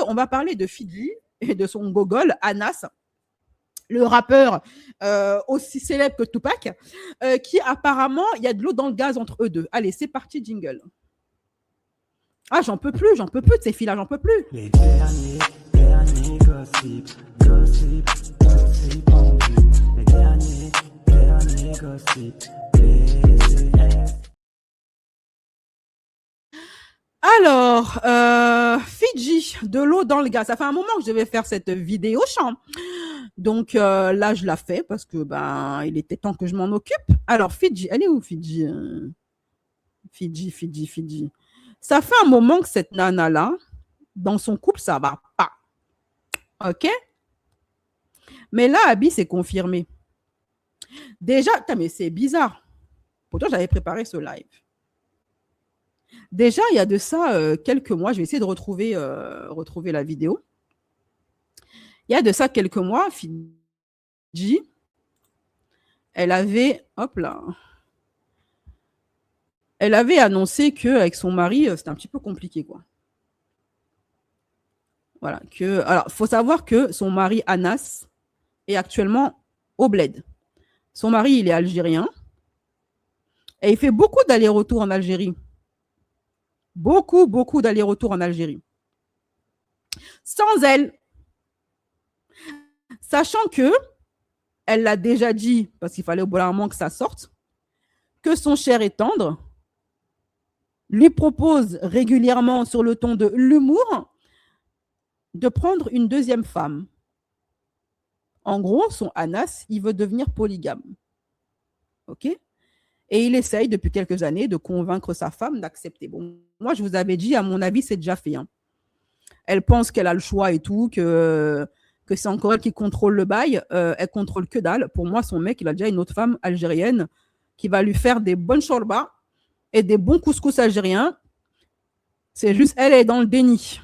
on va parler de Fidji et de son gogol, Anas, le rappeur aussi célèbre que Tupac, qui apparemment, il y a de l'eau dans le gaz entre eux deux. Allez, c'est parti, jingle. Ah, j'en peux plus de ces filles-là, j'en peux plus. Les derniers gossip en vue. Les derniers gossip. Alors, Fidji, de l'eau dans le gaz. Ça fait un moment que je devais faire cette vidéo chant. Donc là, je la fais parce que il était temps que je m'en occupe. Alors, Fidji, elle est où Fidji? Fidji. Ça fait un moment que cette nana-là, dans son couple, ça va pas. OK? Mais là, Abby, c'est confirmé. Déjà, mais c'est bizarre. Pourtant, j'avais préparé ce live. Déjà, il y a de ça quelques mois, je vais essayer de retrouver la vidéo. Il y a de ça quelques mois, Fidji, elle avait annoncé qu'avec son mari, c'était un petit peu compliqué, quoi. Voilà. Alors, il faut savoir que son mari, Anas, est actuellement au bled. Son mari, il est algérien. Et il fait beaucoup d'allers-retours en Algérie. Beaucoup d'allers-retours en Algérie. Sans elle. Sachant que, elle l'a déjà dit, parce qu'il fallait au bout d'un moment que ça sorte, que son cher et tendre lui propose régulièrement, sur le ton de l'humour, de prendre une deuxième femme. En gros, son Anas, il veut devenir polygame. OK? Et il essaye depuis quelques années de convaincre sa femme d'accepter. Bon, moi, je vous avais dit, à mon avis, c'est déjà fait. Hein. Elle pense qu'elle a le choix et tout, que c'est encore elle qui contrôle le bail. Elle contrôle que dalle. Pour moi, son mec, il a déjà une autre femme algérienne qui va lui faire des bonnes chorbas et des bons couscous algériens. C'est juste, elle est dans le déni.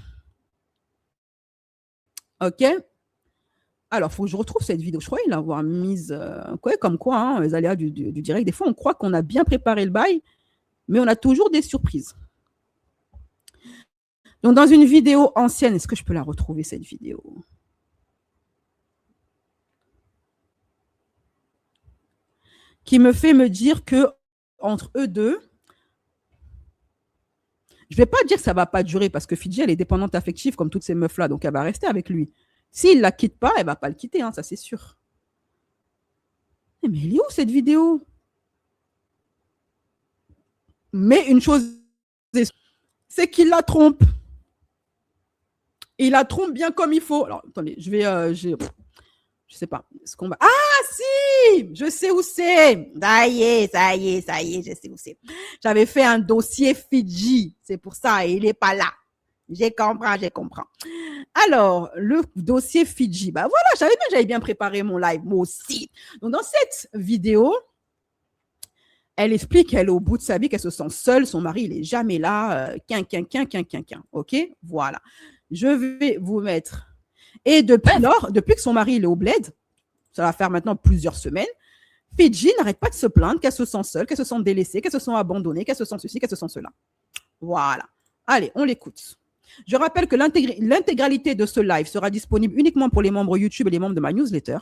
OK? Alors, il faut que je retrouve cette vidéo. Je crois l'avoir mise, comme quoi, hein, les aléas du direct. Des fois, on croit qu'on a bien préparé le bail, mais on a toujours des surprises. Donc, dans une vidéo ancienne, est-ce que je peux la retrouver, cette vidéo? Qui me fait me dire que entre eux deux, je ne vais pas dire que ça ne va pas durer, parce que Fidji, elle est dépendante affective, comme toutes ces meufs-là, donc elle va rester avec lui. S'il ne la quitte pas, elle ne va pas le quitter, hein, ça c'est sûr. Mais elle est où cette vidéo? Mais une chose, c'est qu'il la trompe. Il la trompe bien comme il faut. Alors, attendez, je vais... je sais pas. Est-ce qu'on va... Ah, si! Je sais où c'est. Ça y est, je sais où c'est. J'avais fait un dossier Fidji. C'est pour ça, il n'est pas là. Je comprends. Alors, le dossier Fidji. Voilà, j'avais bien préparé mon live, moi aussi. Donc, dans cette vidéo, elle explique qu'elle est au bout de sa vie, qu'elle se sent seule. Son mari, il n'est jamais là. OK? Voilà. Je vais vous mettre. Et depuis lors, depuis que son mari il est au bled, ça va faire maintenant plusieurs semaines, Fidji n'arrête pas de se plaindre qu'elle se sent seule, qu'elle se sent délaissée, qu'elle se sent abandonnée, qu'elle se sent ceci, qu'elle se sent cela. Voilà. Allez, on l'écoute. Je rappelle que l'intégralité de ce live sera disponible uniquement pour les membres YouTube et les membres de ma newsletter,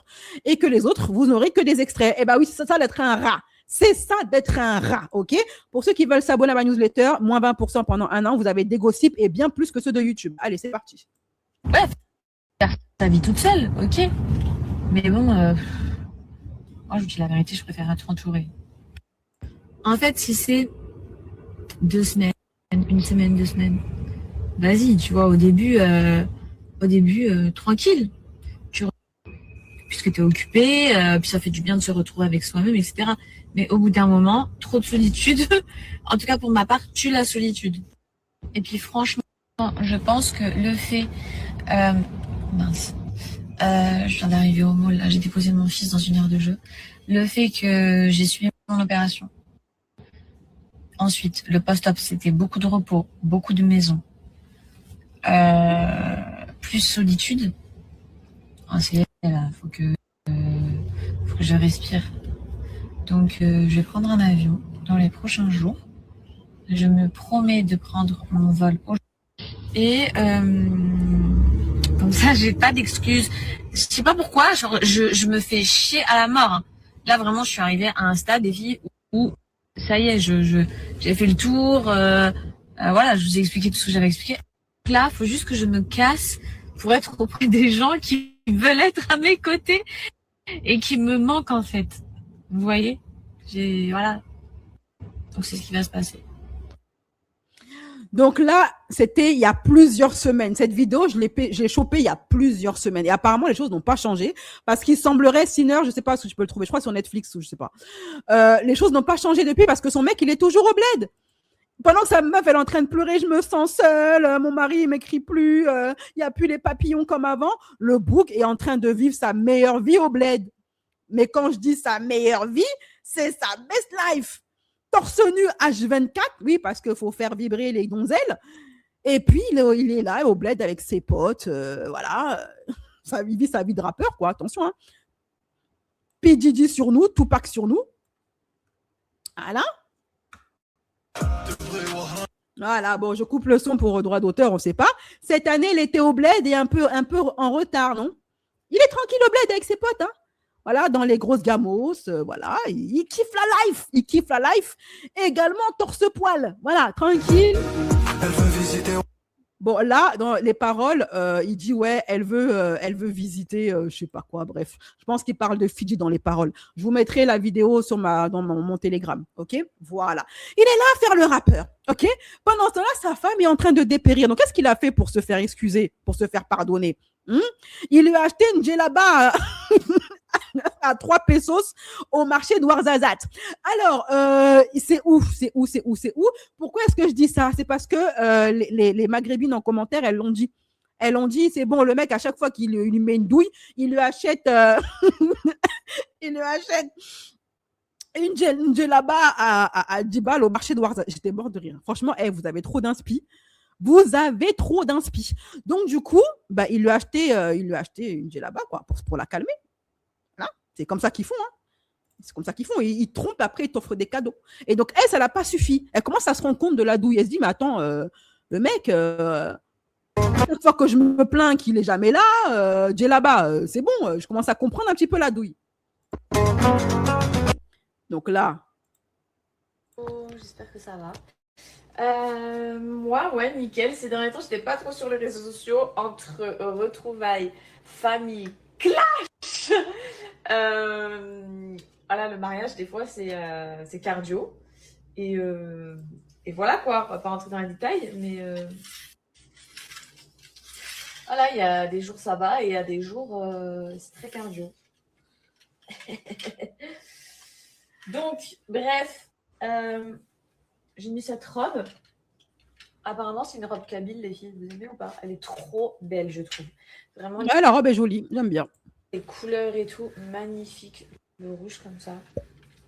et que les autres, vous n'aurez que des extraits. Eh bien oui, c'est ça d'être un rat. C'est ça d'être un rat, OK? Pour ceux qui veulent s'abonner à ma newsletter, moins 20% pendant un an, vous avez des gossips et bien plus que ceux de YouTube. Allez, c'est parti. Ouais, faire ta vie toute seule, OK? Mais bon, moi, je vous dis la vérité, je préfère être entourée. En fait, si c'est 2 semaines, 1 semaine, 2 semaines, vas-y, tu vois, au début, tranquille. Puisque tu es occupé, puis ça fait du bien de se retrouver avec soi-même, etc. Mais au bout d'un moment, trop de solitude, en tout cas pour ma part, tue la solitude. Et puis franchement, je pense que le fait... je viens d'arriver au mall, là, j'ai déposé mon fils dans une heure de jeu. Le fait que j'ai suivi mon opération. Ensuite, le post-op, c'était beaucoup de repos, beaucoup de maisons. Plus solitude. C'est là, faut que je respire. Donc, je vais prendre un avion dans les prochains jours. Je me promets de prendre mon vol aujourd'hui. Et Là, j'ai pas d'excuses. Je sais pas pourquoi, genre, je me fais chier à la mort. Hein. Là, vraiment, je suis arrivée à un stade des filles où ça y est, j'ai fait le tour. Voilà, je vous ai expliqué tout ce que j'avais expliqué. Donc là, il faut juste que je me casse pour être auprès des gens qui veulent être à mes côtés et qui me manquent en fait. Vous voyez, voilà. Donc c'est ce qui va se passer. Donc là, c'était il y a plusieurs semaines. Cette vidéo, je l'ai chopée il y a plusieurs semaines. Et apparemment, les choses n'ont pas changé parce qu'il semblerait, Sinner, je sais pas si je peux le trouver, je crois sur Netflix ou je sais pas. Les choses n'ont pas changé depuis parce que son mec, il est toujours au bled. Pendant que sa meuf, elle est en train de pleurer, je me sens seule, mon mari, il m'écrit plus, il n'y a plus les papillons comme avant. Le bouc est en train de vivre sa meilleure vie au bled. Mais quand je dis sa meilleure vie, c'est sa best life. Torse nu H24, oui, parce qu'il faut faire vibrer les donzelles. Et puis, il est là au bled avec ses potes, voilà. Il vit sa vie de rappeur, quoi, attention. Hein. P. Diddy sur nous, Tupac sur nous. Voilà. Voilà, bon, je coupe le son pour droit d'auteur, on ne sait pas. Cette année, il était au bled et un peu en retard, non? Il est tranquille au bled avec ses potes, hein. Voilà, dans les grosses gamos, voilà, il kiffe la life, et également torse-poil, voilà, tranquille. Elle veut visiter. Bon, là, dans les paroles, il dit, ouais, elle veut visiter, je sais pas quoi, bref. Je pense qu'il parle de Fidji dans les paroles. Je vous mettrai la vidéo sur dans mon Telegram, ok? Voilà. Il est là à faire le rappeur, ok? Pendant ce temps-là, sa femme est en train de dépérir. Donc, qu'est-ce qu'il a fait pour se faire excuser, pour se faire pardonner? Il lui a acheté une djellaba à 3 pesos au marché d'Ouarzazate. Alors, c'est où? Pourquoi est-ce que je dis ça? C'est parce que les maghrébines en commentaire, elles l'ont dit. Elles ont dit, c'est bon, le mec, à chaque fois qu'il lui met une douille, il lui achète, il lui achète une djellaba à 10 balles au marché d'Ouarzazate. J'étais mort de rire. Franchement, vous avez trop d'inspi. Vous avez trop d'inspi. Donc, du coup, bah, il lui a acheté une djellaba, quoi, pour la calmer. Hein, c'est comme ça qu'ils font. Hein. C'est comme ça qu'ils font. Ils trompent, après, ils t'offrent des cadeaux. Et donc, elle, ça n'a pas suffi. Elle commence à se rendre compte de la douille. Elle se dit, mais attends, le mec, chaque fois que je me plains qu'il n'est jamais là, djellaba, c'est bon, je commence à comprendre un petit peu la douille. Donc là. Oh, j'espère que ça va. Moi, ouais, nickel. Ces derniers temps, j'étais pas trop sur les réseaux sociaux entre retrouvailles, famille, clash. Voilà, le mariage, des fois, c'est cardio. Et voilà quoi, on va pas rentrer dans les détails, mais voilà, il y a des jours ça va et il y a des jours c'est très cardio. Donc, bref, j'ai mis cette robe. Apparemment, c'est une robe kabyle, les filles. Vous aimez ou pas? Elle est trop belle, je trouve. Vraiment. Ouais, la robe est jolie, j'aime bien. Les couleurs et tout, magnifique. Le rouge comme ça,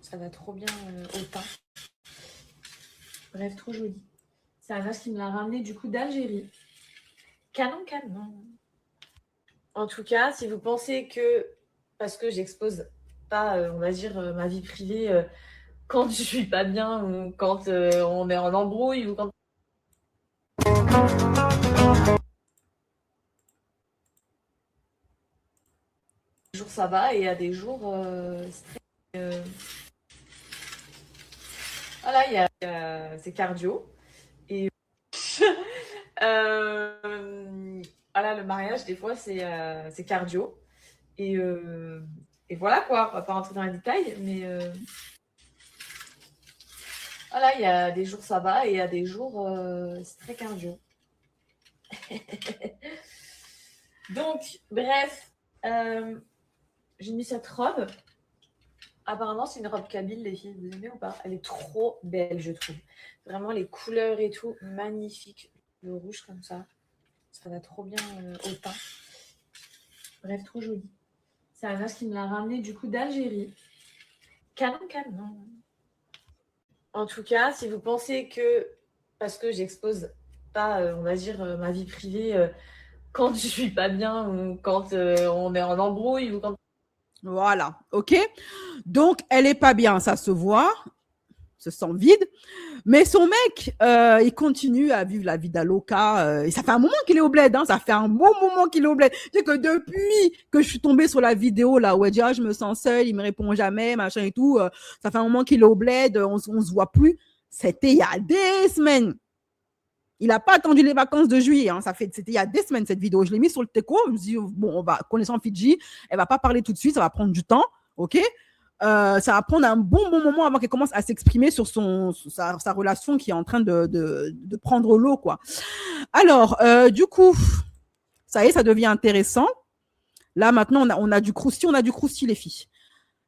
ça va trop bien au teint. Bref, trop joli. C'est un as qui me l'a ramené du coup d'Algérie. Canon. En tout cas, si vous pensez que, parce que j'expose pas, on va dire, ma vie privée quand je suis pas bien ou quand on est en embrouille ou quand... Des jours ça va et il y a des jours voilà, c'est cardio. Et voilà, le mariage, des fois, c'est cardio. Et voilà quoi, on va pas rentrer dans les détails, mais voilà, il y a des jours ça va et il y a des jours c'est très cardio. Donc, bref, j'ai mis cette robe. Apparemment, c'est une robe kabyle, les filles. Vous aimez ou pas? Elle est trop belle, je trouve. Vraiment, les couleurs et tout, magnifique. Le rouge comme ça, ça va trop bien au teint. Bref, trop joli. C'est un as qui me l'a ramené du coup d'Algérie. Canon. En tout cas, si vous pensez que, parce que j'expose pas, on va dire, ma vie privée quand je suis pas bien ou quand on est en embrouille ou quand... Voilà, ok. Donc, elle est pas bien, ça se voit. se sent vide. Mais son mec, il continue à vivre la vie d'Aloca. Et ça fait un moment qu'il est au bled. Hein, ça fait un bon moment qu'il est au bled. Tu sais que depuis que je suis tombée sur la vidéo là où elle dit je me sens seule, il me répond jamais, machin et tout. Ça fait un moment qu'il est au bled. On se voit plus. C'était il y a des semaines. Il n'a pas attendu les vacances de juillet. Hein. C'était il y a des semaines cette vidéo. Je l'ai mis sur le teco. Je me suis dit, bon, on va, connaissant Fidji, elle va pas parler tout de suite. Ça va prendre du temps. OK? Ça va prendre un bon moment avant qu'elle commence à s'exprimer sur sa relation qui est en train de prendre l'eau, quoi. Alors, du coup, ça y est, ça devient intéressant. Là, maintenant, on a du croustillant, les filles.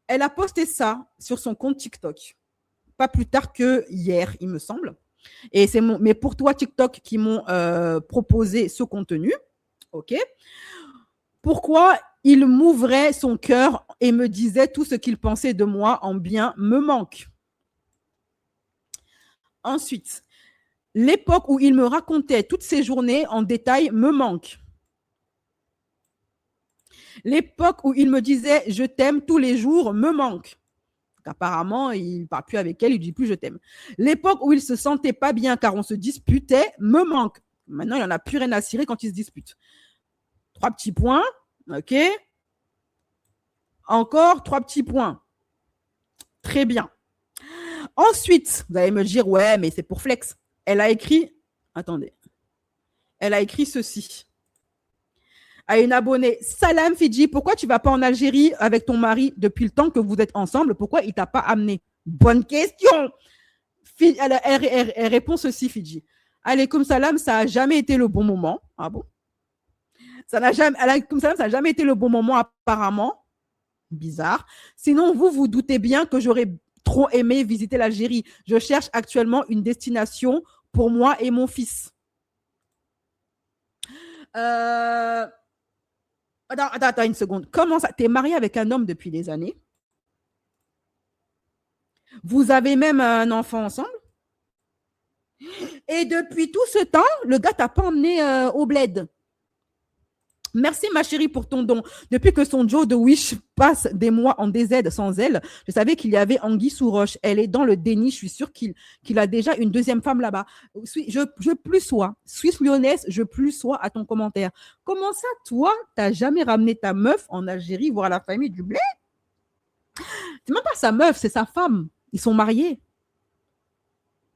Elle a posté ça sur son compte TikTok. Pas plus tard que hier, il me semble. Et c'est mais pour toi, TikTok, qui m'ont proposé ce contenu, ok. Pourquoi il m'ouvrait son cœur et me disait tout ce qu'il pensait de moi en bien me manque. Ensuite, l'époque où il me racontait toutes ses journées en détail me manque. L'époque où il me disait je t'aime tous les jours me manque. Apparemment, il ne parle plus avec elle, il ne dit plus je t'aime. L'époque où il se sentait pas bien car on se disputait me manque. Maintenant, il n'en a plus rien à cirer quand il se dispute. 3 petits points, ok. Encore 3 petits points. Très bien. Ensuite, vous allez me dire, ouais, mais c'est pour flex. Elle a écrit, attendez, elle a écrit ceci. À une abonnée, Salam Fidji, pourquoi tu ne vas pas en Algérie avec ton mari depuis le temps que vous êtes ensemble? Pourquoi il ne t'a pas amené? Bonne question. Elle répond ceci, Fidji. Alaykoum salam, ça n'a jamais été le bon moment. Ah bon? Alaykoum salam, ça n'a jamais été le bon moment, apparemment. Bizarre. Sinon, vous doutez bien que j'aurais trop aimé visiter l'Algérie. Je cherche actuellement une destination pour moi et mon fils. Attends une seconde. Comment ça? T'es marié avec un homme depuis des années. Vous avez même un enfant ensemble. Et depuis tout ce temps, le gars t'a pas emmené au bled. Merci ma chérie pour ton don. Depuis que son Joe de Wish passe des mois en DZ sans elle, je savais qu'il y avait anguille sous roche. Elle est dans le déni. Je suis sûre qu'il a déjà une deuxième femme là-bas. Je plus sois. Suisse lyonnaise, je plus sois à ton commentaire. Comment ça, toi, t'as jamais ramené ta meuf en Algérie voir la famille du blé? C'est même pas sa meuf, c'est sa femme. Ils sont mariés.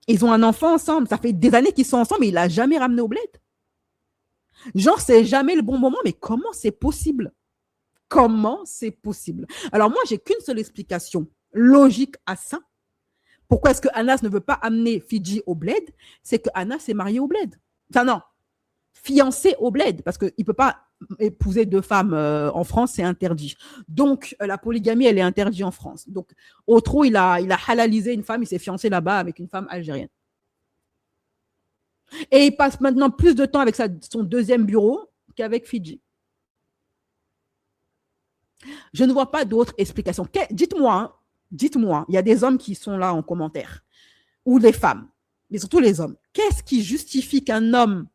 Ils ont un enfant ensemble. Ça fait des années qu'ils sont ensemble et il l'a jamais ramené au bled. Genre, c'est jamais le bon moment, mais comment c'est possible? Comment c'est possible? Alors moi, j'ai qu'une seule explication logique à ça. Pourquoi est-ce que Anas ne veut pas amener Fidji au bled? C'est que Anas est marié au bled. Enfin non, fiancé au bled, parce qu'il ne peut pas épouser 2 femmes en France, c'est interdit. Donc, la polygamie, elle est interdite en France. Donc, au trop, il a halalisé une femme, il s'est fiancé là-bas avec une femme algérienne. Et il passe maintenant plus de temps avec son deuxième bureau qu'avec Fidji. Je ne vois pas d'autre explication. Dites-moi, il y a des hommes qui sont là en commentaire, ou des femmes, mais surtout les hommes. Qu'est-ce qui justifie qu'un homme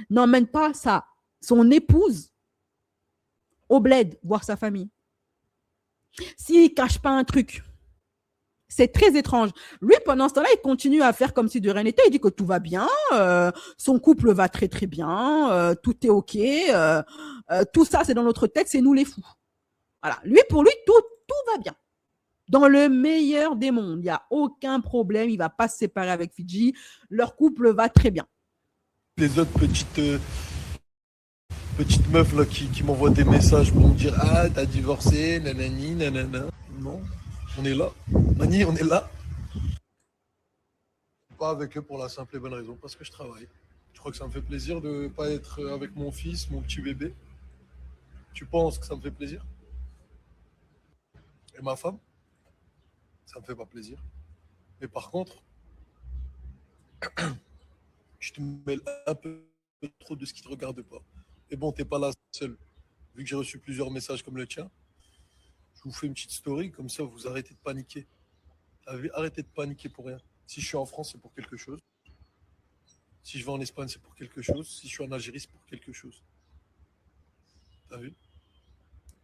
n'emmène pas son épouse au bled voir sa famille? S'il ne cache pas un truc, c'est très étrange. Lui, pendant ce temps-là, il continue à faire comme si de rien n'était. Il dit que tout va bien, son couple va très très bien, tout est OK, tout ça, c'est dans notre tête, c'est nous les fous. Voilà. Pour lui, tout va bien. Dans le meilleur des mondes, il n'y a aucun problème, il ne va pas se séparer avec Fidji, leur couple va très bien. Les autres petites meufs là qui m'envoient des messages pour me dire ah t'as divorcé, nanani, nanana. Non, on est là. Mani, on est là. Pas avec eux pour la simple et bonne raison, parce que je travaille. Je crois que ça me fait plaisir de ne pas être avec mon fils, mon petit bébé. Tu penses que ça me fait plaisir? Et ma femme? Ça me fait pas plaisir. Mais par contre, je te mêle un peu trop de ce qui te regarde pas. Et bon, t'es pas là seul. Vu que j'ai reçu plusieurs messages comme le tien, je vous fais une petite story, comme ça vous arrêtez de paniquer. Arrêtez de paniquer pour rien. Si je suis en France, c'est pour quelque chose. Si je vais en Espagne, c'est pour quelque chose. Si je suis en Algérie, c'est pour quelque chose. T'as vu?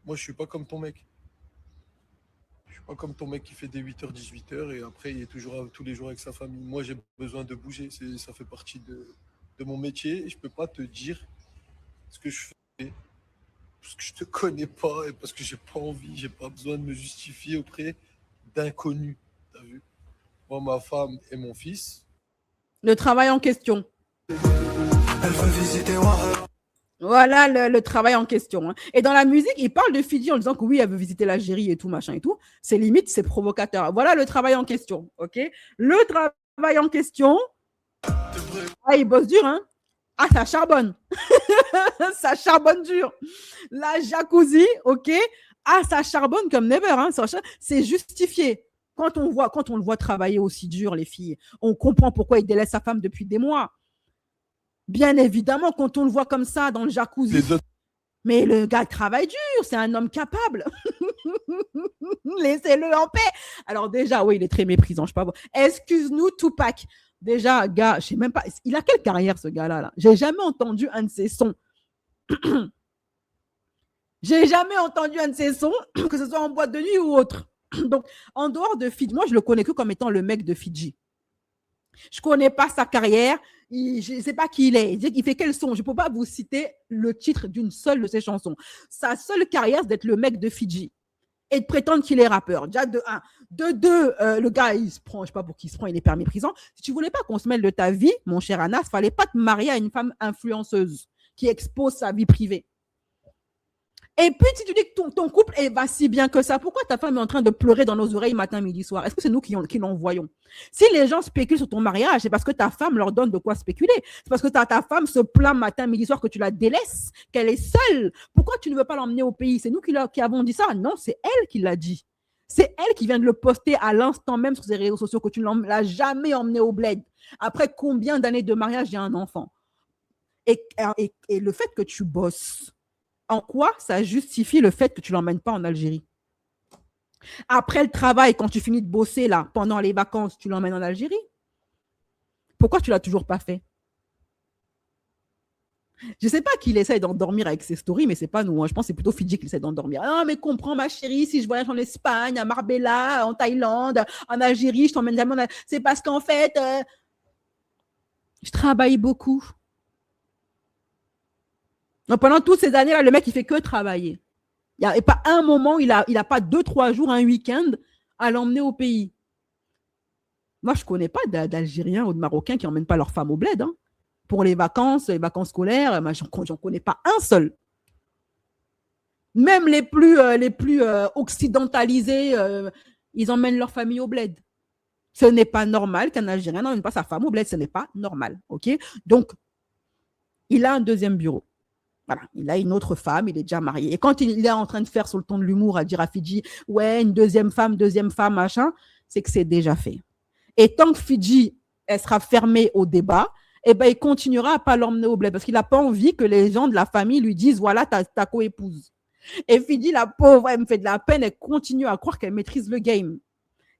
Moi, je suis pas comme ton mec. Je suis pas comme ton mec qui fait des 8h, 18h et après il est toujours tous les jours avec sa famille. Moi, j'ai besoin de bouger. Ça fait partie de mon métier. Et je peux pas te dire ce que je fais parce que je te connais pas et parce que j'ai pas envie, j'ai pas besoin de me justifier auprès d'inconnus. T'as vu? Moi, ma femme et mon fils. Le travail en question. Elle veut visiter Ouattara. Voilà le travail en question. Hein. Et dans la musique, il parle de Fidji en disant que oui, elle veut visiter l'Algérie et tout, machin et tout. C'est limite, c'est provocateur. Voilà le travail en question. OK? Le travail en question. Ah, il bosse dur, hein? Ah, ça charbonne. Ça charbonne dur. La jacuzzi, OK? Ah, ça charbonne comme never. Hein? C'est justifié. Quand on le voit travailler aussi dur, les filles, on comprend pourquoi il délaisse sa femme depuis des mois. Bien évidemment, quand on le voit comme ça dans le jacuzzi. Mais le gars travaille dur, c'est un homme capable. Laissez-le en paix. Alors déjà, oui, il est très méprisant, je sais pas. Excuse-nous, Tupac. Déjà, gars, je sais même pas. Il a quelle carrière, ce gars-là là? J'ai jamais entendu un de ses sons. J'ai jamais entendu un de ses sons, que ce soit en boîte de nuit ou autre. Donc, en dehors de Fidji, moi, je le connais que comme étant le mec de Fidji. Je connais pas sa carrière. Je ne sais pas qui il est. Il fait quel son? Je ne peux pas vous citer le titre d'une seule de ses chansons. Sa seule carrière, c'est d'être le mec de Fidji et de prétendre qu'il est rappeur. Déjà, de un. De deux, le gars, il se prend, je ne sais pas pour qui il se prend, il est permis méprisant. Si tu ne voulais pas qu'on se mêle de ta vie, mon cher Anas, il ne fallait pas te marier à une femme influenceuse qui expose sa vie privée. Et puis, si tu dis que ton couple va si bien que ça, pourquoi ta femme est en train de pleurer dans nos oreilles matin, midi, soir? Est-ce que c'est nous qui l'envoyons? Si les gens spéculent sur ton mariage, c'est parce que ta femme leur donne de quoi spéculer. C'est parce que ta femme se plaint matin, midi, soir que tu la délaisses, qu'elle est seule. Pourquoi tu ne veux pas l'emmener au pays? C'est nous qui avons dit ça? Non, c'est elle qui l'a dit. C'est elle qui vient de le poster à l'instant même sur ses réseaux sociaux que tu ne l'as jamais emmené au bled. Après combien d'années de mariage, il y a un enfant? Et le fait que tu bosses, en quoi ça justifie le fait que tu ne l'emmènes pas en Algérie? Après le travail, quand tu finis de bosser, là, pendant les vacances, tu l'emmènes en Algérie? Pourquoi tu ne l'as toujours pas fait? Je ne sais pas qui essaie d'endormir avec ses stories, mais ce n'est pas nous. Hein. Je pense que c'est plutôt Fidji qui essaie d'endormir. Ah, mais comprends, ma chérie, si je voyage en Espagne, à Marbella, en Thaïlande, en Algérie, je t'emmène jamais en Algérie. C'est parce qu'en fait, je travaille beaucoup. Donc, pendant toutes ces années-là, le mec, il fait que travailler. Il n'y a pas un moment, il a pas 2-3 jours, un week-end à l'emmener au pays. Moi, je ne connais pas d'Algériens ou de Marocains qui n'emmènent pas leur femme au bled. Hein. Pour les vacances scolaires, j'en connais pas un seul. Même les plus occidentalisés, ils emmènent leur famille au bled. Ce n'est pas normal qu'un Algérien n'emmène pas sa femme au bled. Ce n'est pas normal. Okay? Donc, il a un deuxième bureau. Voilà, il a une autre femme, il est déjà marié. Et quand il est en train de faire sur le ton de l'humour à dire à Fidji, ouais, une deuxième femme, machin, c'est que c'est déjà fait. Et tant que Fidji, elle sera fermée au débat, eh ben, il continuera à pas l'emmener au bled parce qu'il n'a pas envie que les gens de la famille lui disent, voilà ta co-épouse. Et Fidji, la pauvre, elle me fait de la peine, elle continue à croire qu'elle maîtrise le game.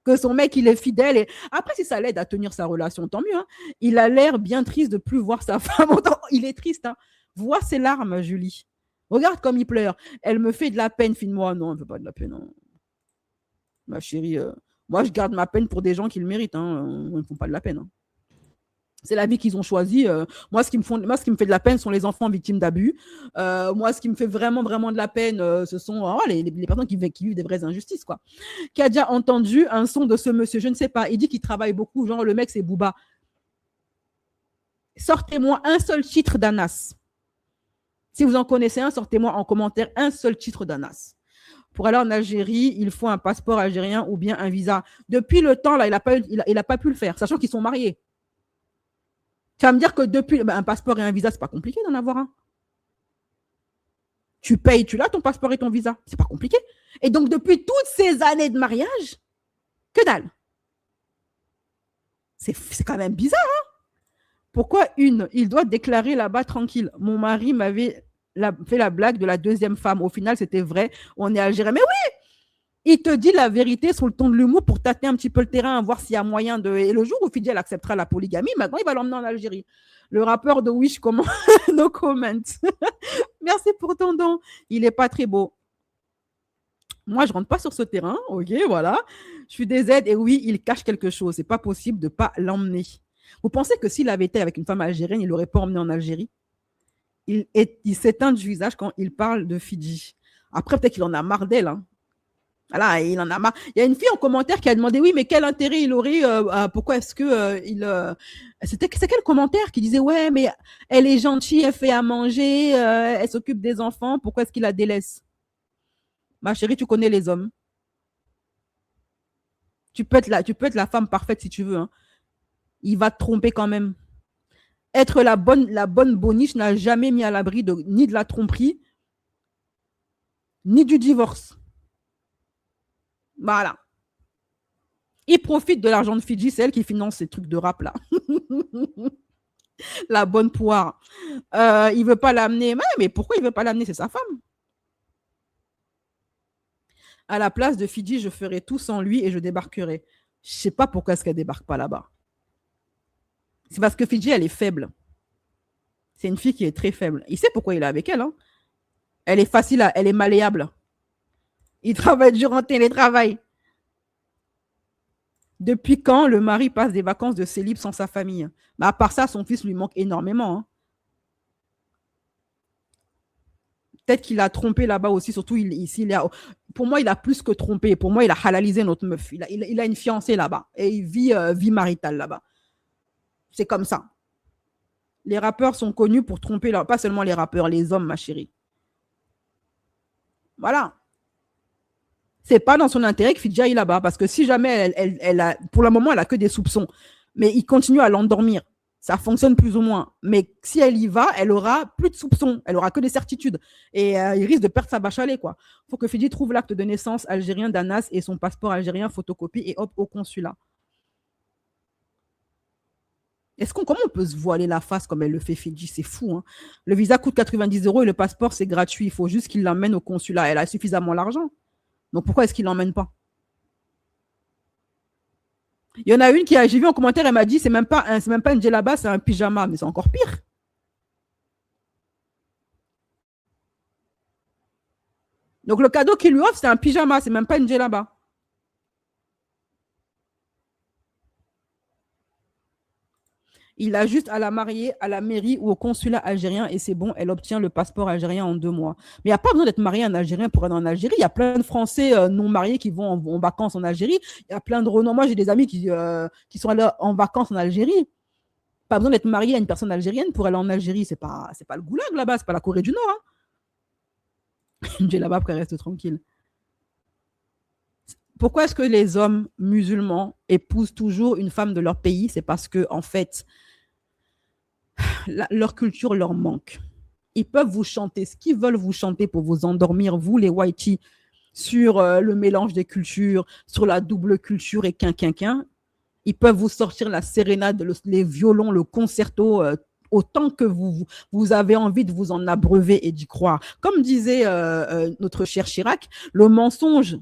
Que son mec, il est fidèle. Et après, si ça l'aide à tenir sa relation, tant mieux. Hein. Il a l'air bien triste de plus voir sa femme. Il est triste, hein. Vois ses larmes, Julie. Regarde comme il pleure. Elle me fait de la peine, filme-moi. Non, elle ne veut pas de la peine. Non. Ma chérie, moi, je garde ma peine pour des gens qui le méritent. Hein. Ils ne font pas de la peine. Hein. C'est la vie qu'ils ont choisie. Moi, ce qui me fait de la peine sont les enfants victimes d'abus. Moi, ce qui me fait vraiment, vraiment de la peine, ce sont les personnes qui vivent des vraies injustices. Quoi. Qui a déjà entendu un son de ce monsieur? Je ne sais pas. Il dit qu'il travaille beaucoup. Genre, le mec, c'est Booba. Sortez-moi un seul titre d'Anas. Si vous en connaissez un, sortez-moi en commentaire un seul titre d'Anas. Pour aller en Algérie, il faut un passeport algérien ou bien un visa. Depuis le temps, là, il n'a pas pu le faire, sachant qu'ils sont mariés. Tu vas me dire que depuis un passeport et un visa, c'est pas compliqué d'en avoir un. Tu payes, tu l'as ton passeport et ton visa. C'est pas compliqué. Et donc, depuis toutes ces années de mariage, que dalle. C'est quand même bizarre, hein? Pourquoi il doit déclarer là-bas tranquille. Mon mari m'avait fait la blague de la deuxième femme. Au final, c'était vrai. On est algérien. Mais oui, il te dit la vérité sur le ton de l'humour pour tâter un petit peu le terrain, voir s'il y a moyen de... Et le jour où Fidji acceptera la polygamie, maintenant, il va l'emmener en Algérie. Le rappeur de Wish, comment? No comment. Merci pour ton don. Il n'est pas très beau. Moi, je rentre pas sur ce terrain. OK, voilà. Je suis des aides et oui, il cache quelque chose. C'est pas possible de pas l'emmener. Vous pensez que s'il avait été avec une femme algérienne, il l'aurait pas emmené en Algérie? Il s'éteint du visage quand il parle de Fidji. Après, peut-être qu'il en a marre d'elle. Hein. Voilà, il en a marre. Il y a une fille en commentaire qui a demandé oui, mais quel intérêt il aurait pourquoi est-ce que c'est quel commentaire qui disait ouais, mais elle est gentille, elle fait à manger, elle s'occupe des enfants, pourquoi est-ce qu'il la délaisse? Ma chérie, tu connais les hommes. Tu peux être la femme parfaite si tu veux. Hein. Il va te tromper quand même. Être la bonne boniche n'a jamais mis à l'abri ni de la tromperie, ni du divorce. Voilà. Il profite de l'argent de Fidji, c'est elle qui finance ces trucs de rap là. La bonne poire. Il veut pas l'amener. Mais pourquoi il veut pas l'amener? C'est sa femme. À la place de Fidji, je ferai tout sans lui et je débarquerai. Je sais pas pourquoi est-ce qu'elle débarque pas là-bas. C'est parce que Fidji, elle est faible. C'est une fille qui est très faible. Il sait pourquoi il est avec elle. Hein. Elle est facile, elle est malléable. Il travaille durant télétravail. Depuis quand le mari passe des vacances de célib sans sa famille? À part ça, son fils lui manque énormément. Hein. Peut-être qu'il a trompé là-bas aussi, surtout ici. Pour moi, il a plus que trompé. Pour moi, il a halalisé notre meuf. Il a une fiancée là-bas et il vit vie maritale là-bas. C'est comme ça. Les rappeurs sont connus pour tromper, pas seulement les rappeurs, les hommes, ma chérie. Voilà. C'est pas dans son intérêt que Fidji aille là-bas, parce que si jamais pour le moment, elle a que des soupçons, mais il continue à l'endormir. Ça fonctionne plus ou moins. Mais si elle y va, elle aura plus de soupçons. Elle aura que des certitudes. Et il risque de perdre sa vache à lait, quoi. Il faut que Fidji trouve l'acte de naissance algérien d'Anas et son passeport algérien photocopie et hop, au consulat. Comment on peut se voiler la face comme elle le fait Fidji? C'est fou. Hein. Le visa coûte 90 € et le passeport, c'est gratuit. Il faut juste qu'il l'emmène au consulat. Elle a suffisamment l'argent. Donc pourquoi est-ce qu'il l'emmène pas? Il y en a une j'ai vu en commentaire, elle m'a dit c'est même pas une djellaba, c'est un pyjama, mais c'est encore pire. Donc le cadeau qu'il lui offre, c'est un pyjama, c'est même pas une djellaba. Il a juste à la marier à la mairie ou au consulat algérien et c'est bon, elle obtient le passeport algérien en 2 mois. Mais il n'y a pas besoin d'être marié à un Algérien pour aller en Algérie. Il y a plein de Français non mariés qui vont en vacances en Algérie. Il y a plein de Renois. Moi, j'ai des amis qui sont allés en vacances en Algérie. Pas besoin d'être marié à une personne algérienne pour aller en Algérie. C'est pas le goulag là-bas, c'est pas la Corée du Nord. Hein. J'ai là-bas pour qu'elle reste tranquille. Pourquoi est-ce que les hommes musulmans épousent toujours une femme de leur pays? C'est parce que, en fait, leur culture leur manque. Ils peuvent vous chanter ce qu'ils veulent vous chanter pour vous endormir, vous les whiteys, sur le mélange des cultures, sur la double culture et quinquinquin. Ils peuvent vous sortir la sérénade, les violons, le concerto, autant que vous avez envie de vous en abreuver et d'y croire. Comme disait notre cher Chirac, le mensonge,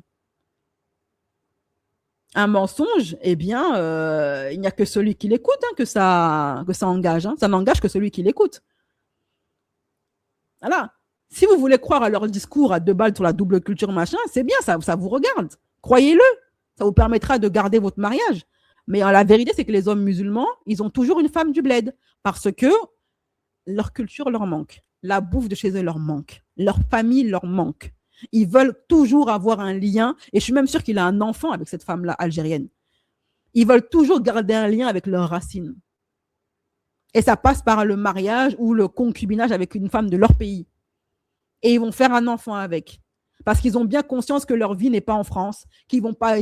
un mensonge, eh bien, il n'y a que celui qui l'écoute hein, que ça engage. Hein. Ça n'engage que celui qui l'écoute. Voilà. Si vous voulez croire à leur discours à 2 balles sur la double culture, machin, c'est bien, ça vous regarde. Croyez-le. Ça vous permettra de garder votre mariage. Mais la vérité, c'est que les hommes musulmans, ils ont toujours une femme du bled parce que leur culture leur manque. La bouffe de chez eux leur manque. Leur famille leur manque. Ils veulent toujours avoir un lien. Et je suis même sûre qu'il a un enfant avec cette femme-là algérienne. Ils veulent toujours garder un lien avec leurs racines. Et ça passe par le mariage ou le concubinage avec une femme de leur pays. Et ils vont faire un enfant avec. Parce qu'ils ont bien conscience que leur vie n'est pas en France, qu'ils n'ont pas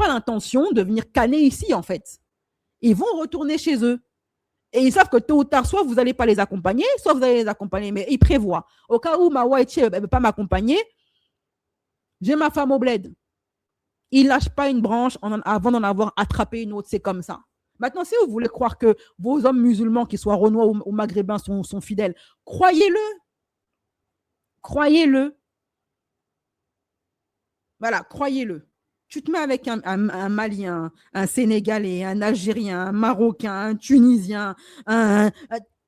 l'intention de venir canner ici, en fait. Ils vont retourner chez eux. Et ils savent que tôt ou tard, soit vous n'allez pas les accompagner, soit vous allez les accompagner. Mais ils prévoient. Au cas où ma white ne veut pas m'accompagner, j'ai ma femme au bled. Ils ne lâchent pas une branche avant d'en avoir attrapé une autre. C'est comme ça. Maintenant, si vous voulez croire que vos hommes musulmans, qu'ils soient renois ou maghrébins, sont fidèles, croyez-le. Croyez-le. Voilà, croyez-le. Tu te mets avec un Malien, un Sénégalais, un Algérien, un Marocain, un Tunisien,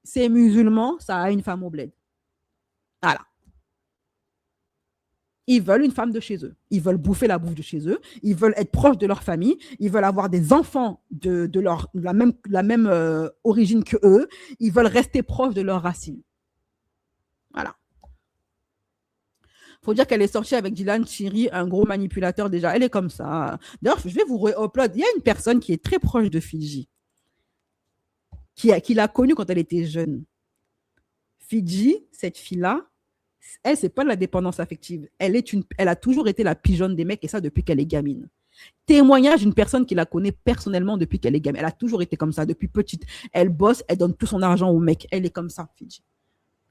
c'est musulman, ça a une femme au bled. Voilà. Ils veulent une femme de chez eux. Ils veulent bouffer la bouffe de chez eux. Ils veulent être proches de leur famille. Ils veulent avoir des enfants de la même origine que eux. Ils veulent rester proches de leurs racines. Voilà. Faut dire qu'elle est sortie avec Dylan Chiri, un gros manipulateur déjà. Elle est comme ça. D'ailleurs, je vais vous re-upload. Il y a une personne qui est très proche de Fidji, qui l'a connue quand elle était jeune. Fidji, cette fille-là, elle, c'est pas de la dépendance affective. Elle a toujours été la pigeonne des mecs, et ça depuis qu'elle est gamine. Témoignage d'une personne qui la connaît personnellement depuis qu'elle est gamine. Elle a toujours été comme ça, depuis petite. Elle bosse, elle donne tout son argent aux mecs. Elle est comme ça, Fidji.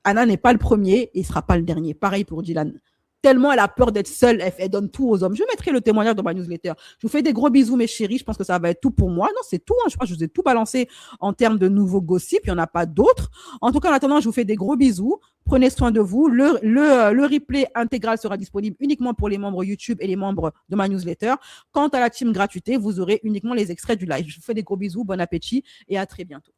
Anna n'est pas le premier et il sera pas le dernier. Pareil pour Dylan. Tellement elle a peur d'être seule, elle donne tout aux hommes. Je mettrai le témoignage dans ma newsletter. Je vous fais des gros bisous, mes chéris. Je pense que ça va être tout pour moi. Non, c'est tout. Je crois que je vous ai tout balancé en termes de nouveaux gossips. Il n'y en a pas d'autres. En tout cas, en attendant, je vous fais des gros bisous. Prenez soin de vous. Le replay intégral sera disponible uniquement pour les membres YouTube et les membres de ma newsletter. Quant à la team gratuité, vous aurez uniquement les extraits du live. Je vous fais des gros bisous. Bon appétit et à très bientôt.